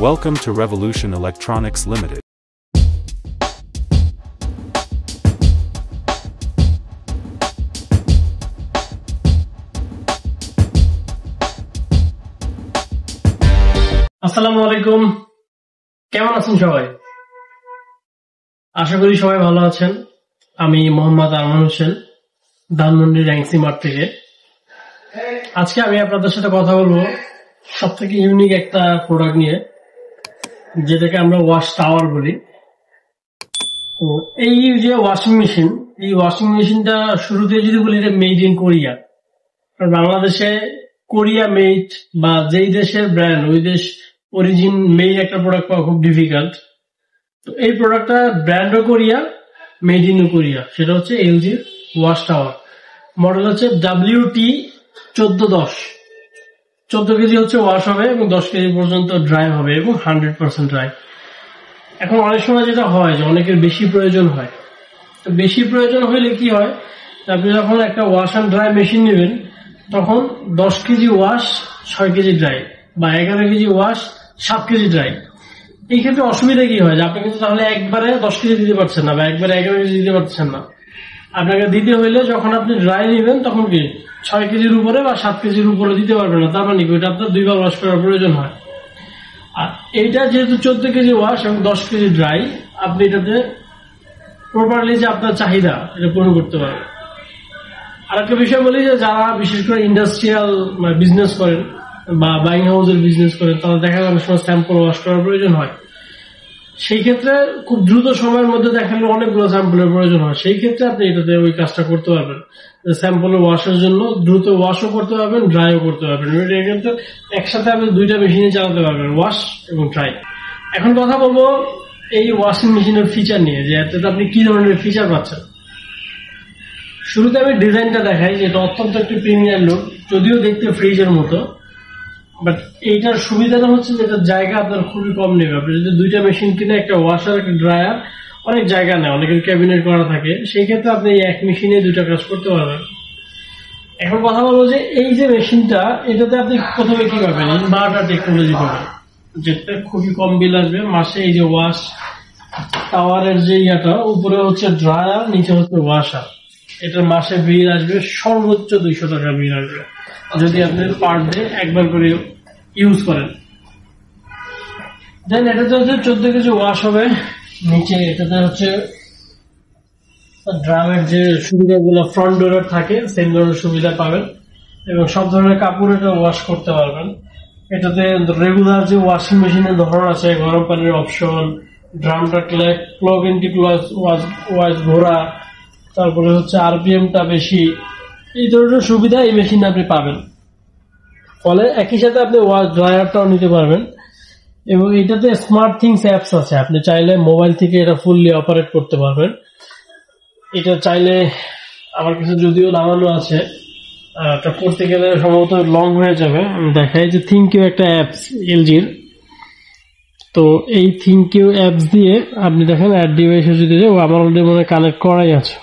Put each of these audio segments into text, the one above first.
Welcome to Revolution Electronics Limited. আসসালামু আলাইকুম, কেমন আছেন সবাই? আশা করি সবাই ভালো আছেন। আমি মোহাম্মদ আরমান হোসেন, ধানমন্ডি র্যাংসি মার্ট থেকে। আজকে আমি আপনাদের সাথে কথা বলবো সবথেকে ইউনিক একটা প্রোডাক্ট নিয়ে, যেটাকে আমরা ওয়াশ টাওয়ার বলি। তো এই যে ওয়াশিং মেশিন, এই ওয়াশিং মেশিনটা শুরুতে যদি বলি যে মেড ইন কোরিয়া। বাংলাদেশে কোরিয়া মেড বা যেই দেশের ব্র্যান্ড ওই দেশ অরিজিন মেড একটা প্রোডাক্ট পাওয়া খুব ডিফিকাল্ট। তো এই প্রোডাক্টটা ব্র্যান্ডও কোরিয়া, মেড ইন কোরিয়া, সেটা হচ্ছে এলজি ওয়াশ টাওয়ার। মডেল হচ্ছে WT1410। 14 কেজি হচ্ছে ওয়াশ হবে এবং 10 কেজি পর্যন্ত ড্রাই হবে এবং 100% ড্রাই। এখন অনেক সময় যেটা হয় যে অনেকের বেশি প্রয়োজন হয়। তো বেশি প্রয়োজন হলে কি হয়, আপনি যখন একটা ওয়াশ অ্যান্ড ড্রাই মেশিন নেবেন তখন 10 কেজি ওয়াশ 6 কেজি ড্রাই বা 11 কেজি ওয়াশ 7 কেজি ড্রাই। এই ক্ষেত্রে অসুবিধা কি হয় যে আপনি কিন্তু তাহলে একবারে 10 কেজি দিতে পারছেন না বা একবারে 11 কেজি দিতে পারছেন না। আপনাকে দিতে হইলে যখন আপনি ড্রাই নেবেন তখন কি 6 কেজির উপরে বা 7 কেজির উপরে দিতে পারবেন না। তার মানে কি ওইটা আপনার দুইবার ওয়াশ করার প্রয়োজন হয়। আর এইটা যেহেতু 14 কেজি ওয়াশ এবং 10 কেজি ড্রাই, আপনি এটাতে প্রপারলি যে আপনার চাহিদা এটা পূরণ করতে পারবেন। আর একটা বিষয় বলি যে যারা বিশেষ করে ইন্ডাস্ট্রিয়াল বিজনেস করেন বা বাইং হাউসের বিজনেস করেন, তারা দেখা যায় অনেক সময় স্যাম্পল ওয়াশ করার প্রয়োজন হয়। সেই ক্ষেত্রে খুব দ্রুত সময়ের মধ্যে দেখালে অনেকগুলো স্যাম্পলের প্রয়োজন হয়। সেই ক্ষেত্রে আপনি এটাতে ওই কাজটা করতে পারবেন, স্যাম্পলের ওয়াশের জন্য দ্রুত ওয়াশও করতে পারবেন, ড্রাইও করতে পারবেন। এটা কিন্তু একসাথে আপনি দুইটা মেশিনে চালাতে পারবেন, ওয়াশ এবং ড্রাই। এখন কথা বলবো এই ওয়াশিং মেশিনের ফিচার নিয়ে, যে এটাতে আপনি কি ধরনের ফিচার পাচ্ছেন। শুরুতে আমি ডিজাইনটা দেখাই, যেটা অত্যন্ত একটি প্রিমিয়ার লুক, যদিও দেখতে ফ্রিজের মতো। বাট এইটার সুবিধাটা হচ্ছে যে এটার জায়গা আপনার খুবই কম নেবে। আপনি যদি দুইটা মেশিন কিনে, একটা ওয়াশার একটা ড্রায়ার, অনেক জায়গা নেয়, অনেকের ক্যাবিনেট করা থাকে, সেই ক্ষেত্রে আপনি এই এক মেশিনে দুইটা কাজ করতে পারবেন। এখন কথা বলবো যে এই যে মেশিনটা, এটাতে আপনি প্রথমে কি পাবেন, ইনভার্টার টেকনোলজি পাবেন, যেটা খুবই কম বিল আসবে মাসে। এই যে ওয়াশ টাওয়ারের যে ইয়াটা, উপরে হচ্ছে ড্রায়ার, নিচে হচ্ছে ওয়াশার, এটার মাসে বিল আসবে সর্বোচ্চ 200 টাকা বিল আসবে যদি আপনি পার ডে একবার করে ইউজ করেন। দেন এটাতে হচ্ছে 14 কেজি ওয়াশ হবে। নিচে এটাতে হচ্ছে ড্রামের যে সুবিধাগুলো ফ্রন্ট ডোরের থাকে, সেম ধরনের সুবিধা পাবেন এবং সব ধরনের কাপড় এটা ওয়াশ করতে পারবেন। এটাতে রেগুলার যে ওয়াশিং মেশিনের ধরন আছে, গরম পানির অপশন, ড্রামটা প্লাগ ইনটি ওয়াশ ঘোরা, তারপরে হচ্ছে আরপিএমটা বেশি, এই ধরনের সুবিধা এই মেশিনে আপনি পাবেন। ফলে একই সাথে আপনি ওয়াশ ড্রায়ারটাও নিতে পারবেন। এবং এটাতে স্মার্ট থিংস অ্যাপস আছে, আপনি চাইলে মোবাইল থেকে এটা ফুললি অপারেট করতে পারবেন। এটা চাইলে আমার কাছে যদিও নামানো আছে, এটা করতে গেলে সম্ভবত লং হয়ে যাবে। আমি দেখাই যে থিংকিউ একটা অ্যাপস এলজির। তো এই থিংকিউ অ্যাপস দিয়ে আপনি দেখেন অ্যাড ডিভাইসে যদি আমার অলরেডি মনে কানেক্ট করাই আছে।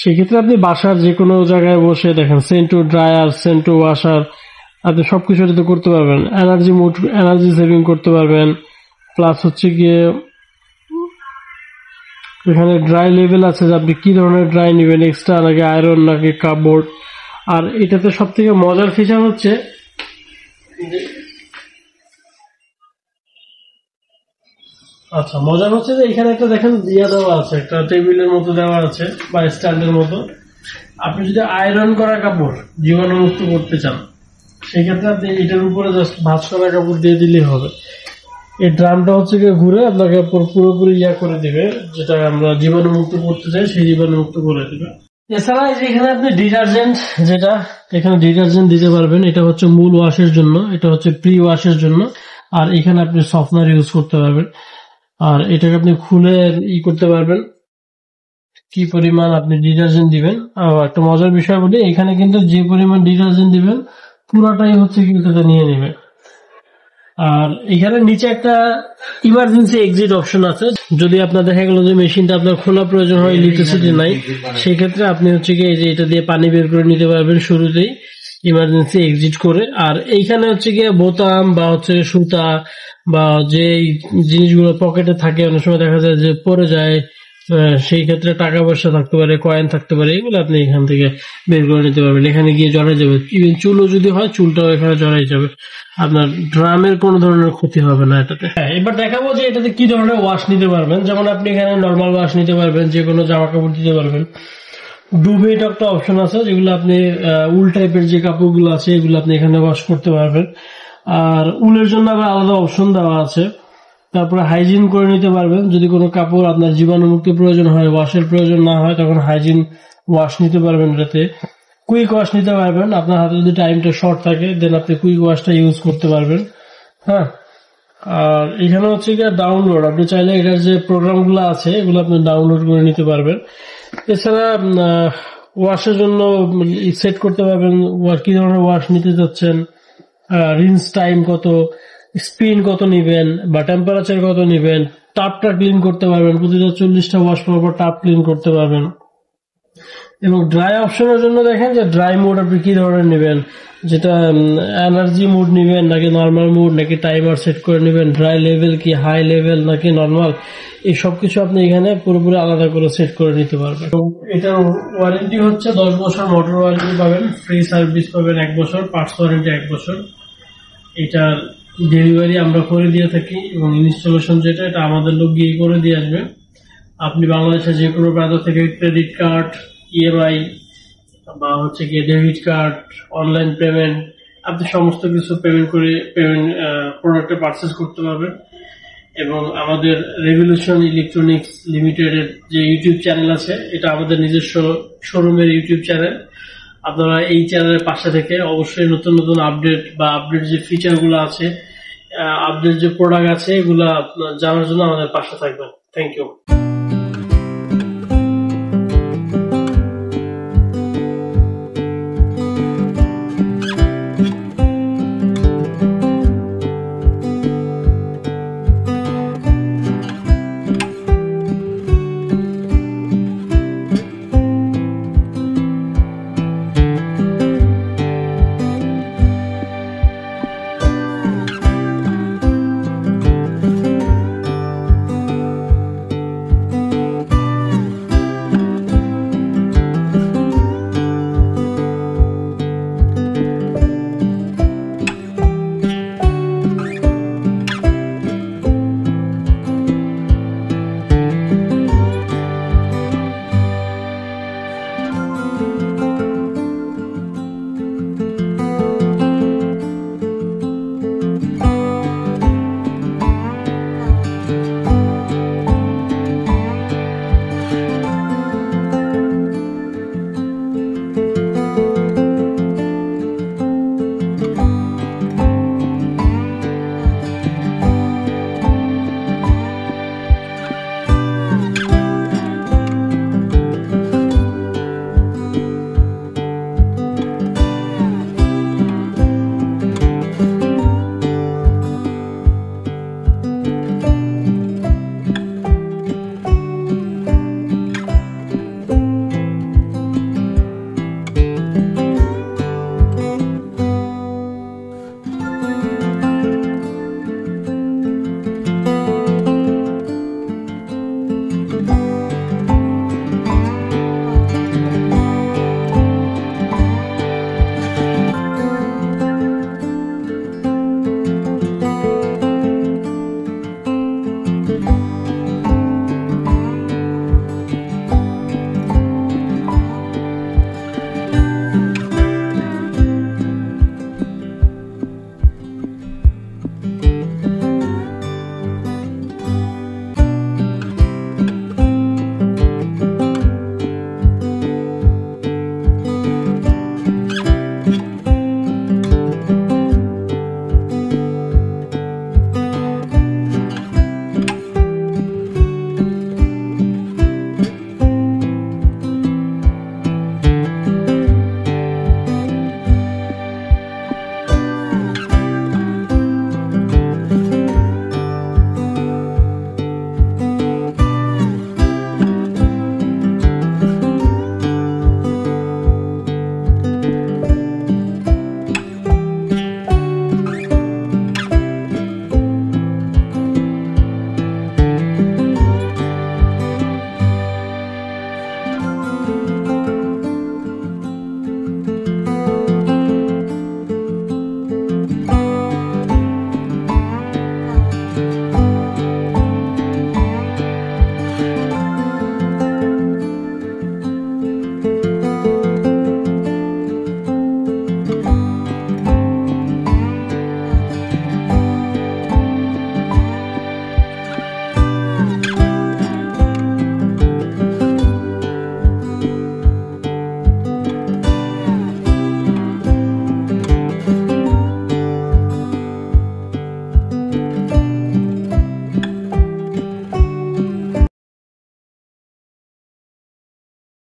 সেক্ষেত্রে আপনি বাসার যে কোনো জায়গায় বসে দেখেন সেন্টু ড্রায়ার, সেন্টু ওয়াশার, আপনি সবকিছু এটাতে করতে পারবেন। এনার্জি সেভিং করতে পারবেন। প্লাস হচ্ছে গিয়ে এখানে ড্রাই লেভেল আছে যে আপনি কি ধরনের ড্রাই নেবেন, এক্সট্রা নাকি আয়রন নাকি কাপবোর্ড। আর এটাতে সব থেকে মজার ফিচার হচ্ছে যে এখানে একটা দেখেন দিয়া দেওয়া আছে, একটা টেবিলের মতো দেওয়া আছে বা স্ট্যান্ডের মতো। আপনি যদি আয়রন করা কাপড় জীবাণুমুক্ত করতে চান, সেক্ষেত্রে আপনি এটার উপরে জাস্ট ভাঁজ করা কাপড় দিয়ে দিলেই হবে। এই ড্রামটা হচ্ছে গিয়ে ঘুরে আপনাকে পুরোপুরি ইয়া করে দিবে, যেটা আমরা জীবাণুমুক্ত করতে চাই সেই জীবাণুমুক্ত করে দিবে। এছাড়া এখানে আপনি ডিটারজেন্ট, যেটা এখানে ডিটারজেন্ট দিতে পারবেন, এটা হচ্ছে মূল ওয়াশের জন্য, এটা হচ্ছে প্রি ওয়াশের জন্য। আর এখানে আপনি সফটনার ইউজ করতে পারবেন। আর এটাকে আপনি খুলে করতে পারবেন কি পরিমাণ আপনি ডিটারজেন্ট দিবেন। আর একটা মজার বিষয় বলি, এখানে কিন্তু যে পরিমাণ ডিটারজেন্ট দিবেন পুরাটাই হচ্ছে কিন্তু এটা নিয়ে নেবে। আর এখানে নিচে একটা ইমার্জেন্সি এক্সিট অপশন আছে। যদি আপনার দেখা গেল যে মেশিনটা আপনার খোলা প্রয়োজন হয়, ইলেকট্রিসিটি নাই, সেই ক্ষেত্রে আপনি হচ্ছে কি এই যে এটা দিয়ে পানি বের করে নিতে পারবেন শুরুতেই ইমার্জেন্সি এক্সিট করে। আর এইখানে হচ্ছে গিয়ে বোতাম বা হচ্ছে সুতা বা যে জিনিসগুলো পকেটে থাকে, অনেক সময় দেখা যায় যে পড়ে যায়, সেই ক্ষেত্রে টাকা পয়সা থাকতে পারে, কয়েন থাকতে পারে, এগুলো আপনি এখান থেকে বের করে নিতে পারবেন। এখানে গিয়ে জড়াই যাবে, ইভেন চুলও যদি হয় চুলটাও এখানে জড়াই যাবে, আপনার ড্রামের কোনো ধরনের ক্ষতি হবে না এটাতে। হ্যাঁ, এবার দেখাবো যে এটাতে কি ধরনের ওয়াশ নিতে পারবেন। যেমন আপনি এখানে নর্মাল ওয়াশ নিতে পারবেন, যে কোনো জামা কাপড় দিতে পারবেন। ডুভেট একটা অপশন আছে, যেগুলো আপনি উল টাইপের যে কাপড়গুলো আছে এগুলো আপনি এখানে ওয়াশ করতে পারবেন। আর উলের জন্য আবার আলাদা অপশন দেওয়া আছে। তারপরে হাইজিন করে নিতে পারবেন, যদি কোনো কাপড় আপনার জীবাণুমুক্ত প্রয়োজন হয়, ওয়াশের প্রয়োজন না হয়, তখন হাইজিন ওয়াশ নিতে পারবেন এটাতে। কুইক ওয়াশ নিতে পারবেন, আপনার হাতে যদি টাইমটা শর্ট থাকে দেন আপনি কুইক ওয়াশটা ইউজ করতে পারবেন। হ্যাঁ, আর এখানে হচ্ছে গিয়ে ডাউনলোড, আপনি চাইলে এটার যে প্রোগ্রামগুলো আছে এগুলো আপনি ডাউনলোড করে নিতে পারবেন। এছাড়া ওয়াশের জন্য সেট করতে পারবেন কি ধরনের ওয়াশ নিতে যাচ্ছেন, রিন্স টাইম কত, স্পিন কত নিবেন বা টেম্পারেচার কত নিবেন, টাপটা ক্লিন করতে পারবেন, প্রতিটা 40টা ওয়াশ পর পর টাপ ক্লিন করতে পারবেন। এবং ড্রাই অপশনের জন্য দেখেন যে ড্রাই মোড আপনি কি ধরনের নেবেন, যেটা এনার্জি মোড নিবেন নাকি নর্মাল মোড নাকি টাইমার সেট করে নেবেন, ড্রাই লেভেল কি হাই লেভেল নাকি নর্মাল, এই সব কিছু আপনি এখানে পুরোপুরি আলাদা করে সেট করে নিতে পারবেন। এবং এটার ওয়ারেন্টি হচ্ছে 10 বছর মোটর ওয়ারেন্টি পাবেন, ফ্রি সার্ভিস পাবেন 1 বছর, পার্টস ওয়ারেন্টি 1 বছর। এটার ডেলিভারি আমরা করে দিয়ে থাকি এবং ইনস্টলেশন যেটা এটা আমাদের লোক গিয়ে করে দিয়ে আসবে। আপনি বাংলাদেশের যে কোনো প্রান্ত থেকে ক্রেডিট কার্ড, ইএমআই বা হচ্ছে গিয়ে ডেবিট কার্ড, অনলাইন পেমেন্ট, আপনি সমস্ত কিছু পেমেন্ট প্রোডাক্টে পারচেস করতে পারবেন। এবং আমাদের রেভলিউশন ইলেকট্রনিক্স লিমিটেডের যে ইউটিউব চ্যানেল আছে, এটা আমাদের নিজস্ব শোরুমের ইউটিউব চ্যানেল। আপনারা এই চ্যানেলের পাশে থেকে অবশ্যই নতুন নতুন আপডেট বা আপডেট যে ফিচারগুলো আছে, আপডেট যে প্রোডাক্ট আছে এগুলা জানার জন্য আমাদের পাশে থাকবেন। Thank you.